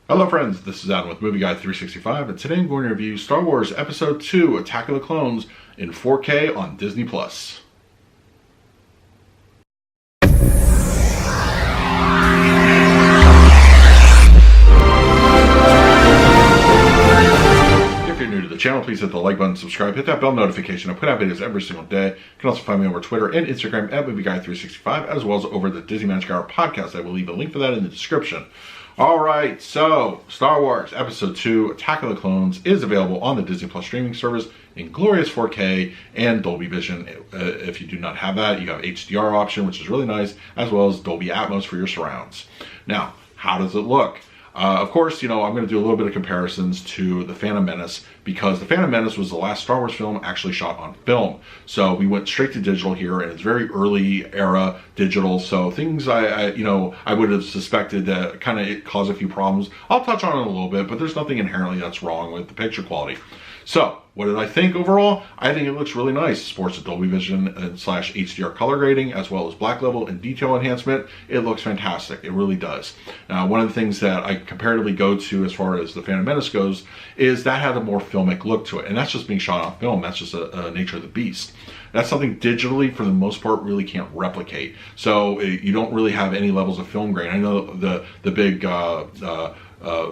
Hello friends, this is Adam with Movie Guide 365, and today I'm going to review Star Wars Episode 2, Attack of the Clones in 4K on Disney+. If you're new to the channel, please hit the like button, subscribe, hit that bell notification. I put out videos every single day. You can also find me over Twitter and Instagram at Movie Guide 365, as well as over the Disney Magic Hour podcast. I will leave a link for that in the description. Alright, so Star Wars Episode 2, Attack of the Clones is available on the Disney Plus streaming service in glorious 4K and Dolby Vision. If you do not have that, you have HDR option, which is really nice, as well as Dolby Atmos for your surrounds. Now, how does it look? Of course, I'm going to do a little bit of comparisons to The Phantom Menace, because The Phantom Menace was the last Star Wars film actually shot on film. So we went straight to digital here, and it's very early era digital. So things I would have suspected that kind of cause a few problems. I'll touch on it a little bit, but there's nothing inherently that's wrong with the picture quality. So, what did I think overall? I think it looks really nice. It supports a Dolby Vision / HDR color grading, as well as black level and detail enhancement. It looks fantastic. It really does. Now, one of the things that I comparatively go to as far as The Phantom Menace goes is that had a more filmic look to it. And that's just being shot on film. That's just a nature of the beast. That's something digitally, for the most part, really can't replicate. So you don't really have any levels of film grain. I know the big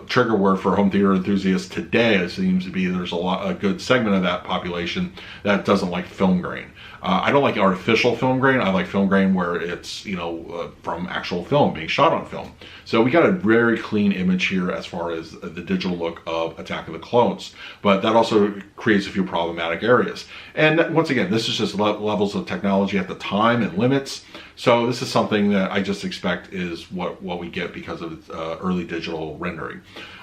trigger word for home theater enthusiasts today seems to be there's a good segment of that population that doesn't like film grain. I don't like artificial film grain. I like film grain where it's from actual film, being shot on film. So we got a very clean image here as far as the digital look of Attack of the Clones, but that also creates a few problematic areas. And once again, this is just levels of technology at the time and limits. So this is something that I just expect is what we get because of its early digital rendering.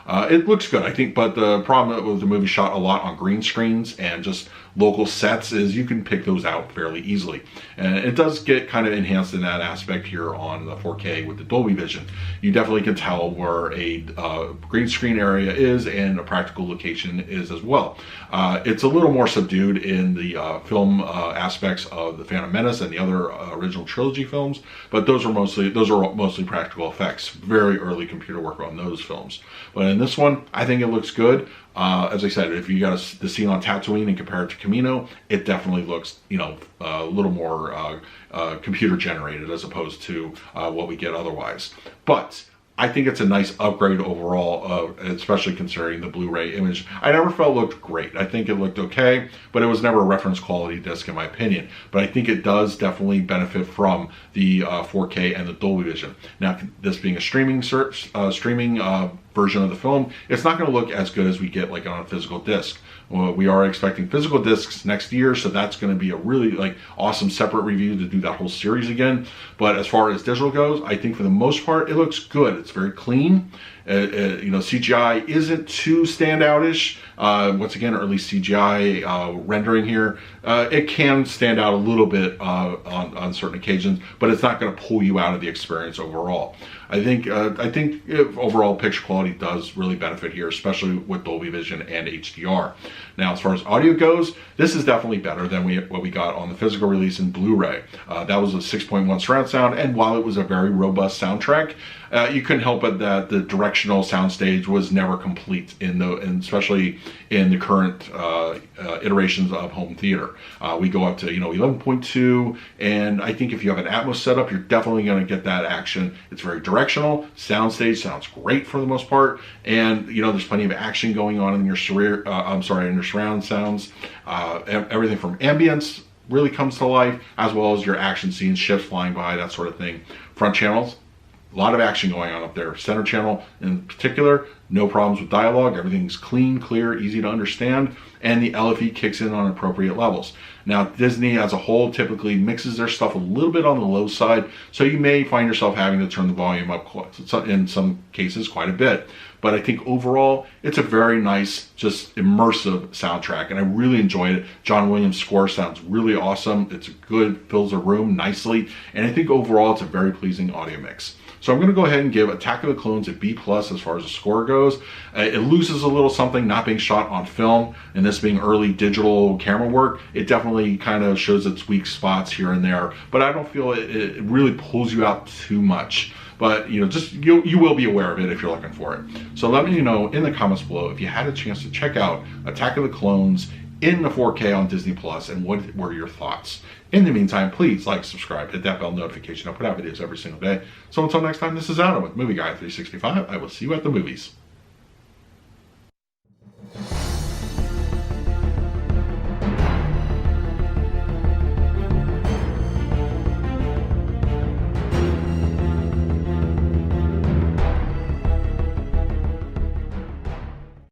It looks good, I think, but the problem with the movie shot a lot on green screens and just local sets is you can pick those out fairly easily. And it does get kind of enhanced in that aspect here on the 4K with the Dolby Vision. You definitely can tell where a green screen area is and a practical location is as well. It's a little more subdued in the film aspects of The Phantom Menace and the other original trilogy films, but those are mostly practical effects. Very early computer work on those films. But in this one, I think it looks good. As I said, if you got the scene on Tatooine and compare it to Camino, it definitely looks, a little more computer generated as opposed to what we get otherwise. But I think it's a nice upgrade overall, especially considering the Blu Ray image. I never felt it looked great. I think it looked okay, but it was never a reference quality disc in my opinion. But I think it does definitely benefit from the 4K and the Dolby Vision. Now, this being a streaming version of the film, it's not going to look as good as we get like on a physical disc. We are expecting physical discs next year, so that's going to be a really awesome separate review to do that whole series again. But as far as digital goes, I think for the most part it looks good. It's very clean. CGI isn't too standoutish. Once again, early CGI rendering here. It can stand out a little bit on certain occasions, but it's not going to pull you out of the experience overall. I think overall picture quality does really benefit here, especially with Dolby Vision and HDR. Now, as far as audio goes, this is definitely better than what we got on the physical release in Blu Ray. That was a 6.1 surround sound, and while it was a very robust soundtrack, you couldn't help it that the directional soundstage was never complete, especially in the current iterations of home theater. We go up to 11.2, and I think if you have an Atmos setup, you're definitely going to get that action. It's very directional. Soundstage sounds great for the most part, and there's plenty of action going on in your surround sounds. Everything from ambience really comes to life, as well as your action scenes, ships flying by, that sort of thing. Front channels, a lot of action going on up there. Center channel in particular, no problems with dialogue. Everything's clean, clear, easy to understand, and the LFE kicks in on appropriate levels. Now, Disney as a whole typically mixes their stuff a little bit on the low side, so you may find yourself having to turn the volume up in some cases quite a bit. But I think overall, it's a very nice, just immersive soundtrack, and I really enjoyed it. John Williams' score sounds really awesome. It's good, fills a room nicely, and I think overall it's a very pleasing audio mix. So I'm going to go ahead and give Attack of the Clones a B+ as far as the score goes. It loses a little something not being shot on film, and this being early digital camera work. It definitely kind of shows its weak spots here and there, but I don't feel it really pulls you out too much. but you know, just you will be aware of it if you're looking for it. So let me know in the comments below if you had a chance to check out Attack of the Clones in the 4K on Disney Plus, and what were your thoughts. In the meantime, please like, subscribe, hit that bell notification. I put out videos every single day. So until next time, this is Adam with Movie Guy 365. I will see you at the movies.